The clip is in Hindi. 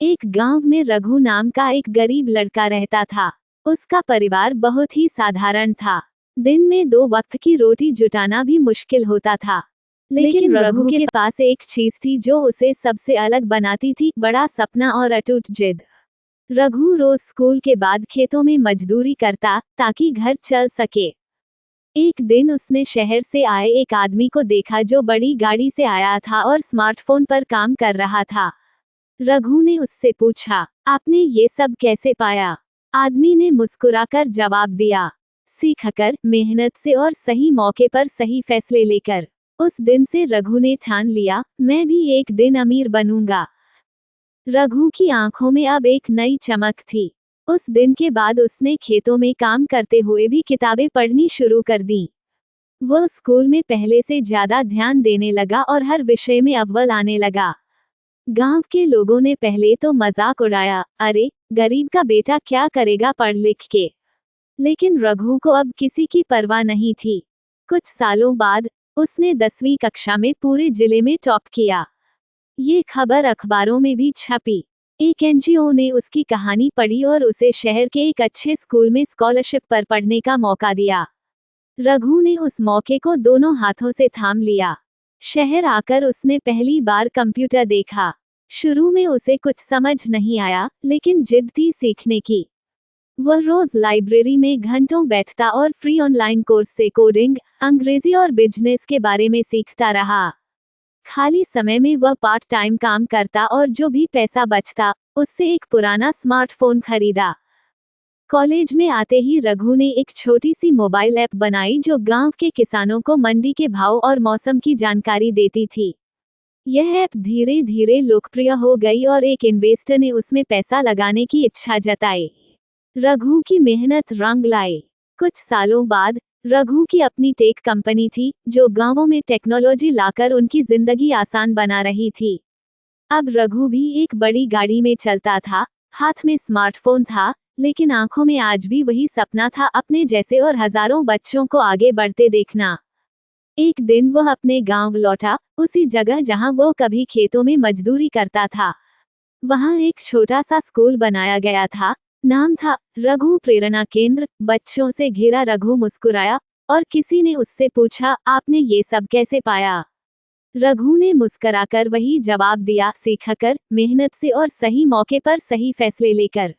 एक गांव में रघु नाम का एक गरीब लड़का रहता था। उसका परिवार बहुत ही साधारण था। दिन में 2 वक्त की रोटी जुटाना भी मुश्किल होता था। लेकिन रघु के पास एक चीज थी जो उसे सबसे अलग बनाती थी, बड़ा सपना और अटूट जिद। रघु रोज स्कूल के बाद खेतों में मजदूरी करता ताकि घर चल सके। एक दिन उसने शहर से आए एक आदमी को देखा जो बड़ी गाड़ी से आया था और स्मार्टफोन पर काम कर रहा था। रघु ने उससे पूछा, आपने ये सब कैसे पाया? आदमी ने मुस्कुराकर जवाब दिया, सीखकर, मेहनत से और सही मौके पर सही फैसले लेकर। उस दिन से रघु ने ठान लिया, मैं भी एक दिन अमीर बनूंगा। रघु की आंखों में अब एक नई चमक थी। उस दिन के बाद उसने खेतों में काम करते हुए भी किताबें पढ़नी शुरू कर दी। वह स्कूल में पहले से ज्यादा ध्यान देने लगा और हर विषय में अव्वल आने लगा। गांव के लोगों ने पहले तो मजाक उड़ाया, अरे गरीब का बेटा क्या करेगा पढ़ लिख के। लेकिन रघु को अब किसी की परवाह नहीं थी। कुछ सालों बाद उसने 10वीं कक्षा में पूरे जिले में टॉप किया। ये खबर अखबारों में भी छपी। एक एनजीओ ने उसकी कहानी पढ़ी और उसे शहर के एक अच्छे स्कूल में स्कॉलरशिप पर पढ़ने का मौका दिया। रघु ने उस मौके को दोनों हाथों से थाम लिया। शहर आकर उसने पहली बार कंप्यूटर देखा। शुरू में उसे कुछ समझ नहीं आया, लेकिन जिद थी सीखने की। वह रोज लाइब्रेरी में घंटों बैठता और फ्री ऑनलाइन कोर्स से कोडिंग, अंग्रेजी और बिजनेस के बारे में सीखता रहा। खाली समय में वह पार्ट टाइम काम करता और जो भी पैसा बचता उससे एक पुराना स्मार्टफोन खरीदा। कॉलेज में आते ही रघु ने एक छोटी सी मोबाइल ऐप बनाई जो गांव के किसानों को मंडी के भाव और मौसम की जानकारी देती थी। यह ऐप धीरे धीरे लोकप्रिय हो गई और एक इन्वेस्टर ने उसमें पैसा लगाने की इच्छा जताई। रघु की मेहनत रंग लाई। कुछ सालों बाद रघु की अपनी टेक कंपनी थी जो गांवों में टेक्नोलॉजी लाकर उनकी जिंदगी आसान बना रही थी। अब रघु भी एक बड़ी गाड़ी में चलता था, हाथ में स्मार्टफोन था, लेकिन आंखों में आज भी वही सपना था, अपने जैसे और हजारों बच्चों को आगे बढ़ते देखना। एक दिन वह अपने गांव लौटा, उसी जगह जहां वो कभी खेतों में मजदूरी करता था। वहां एक छोटा सा स्कूल बनाया गया था। नाम था रघु प्रेरणा केंद्र। बच्चों से घिरा रघु मुस्कुराया और किसी ने उससे पूछा, आपने ये सब कैसे पाया? रघु ने मुस्कुराकर वही जवाब दिया, सीखकर, मेहनत से और सही मौके पर सही फैसले लेकर।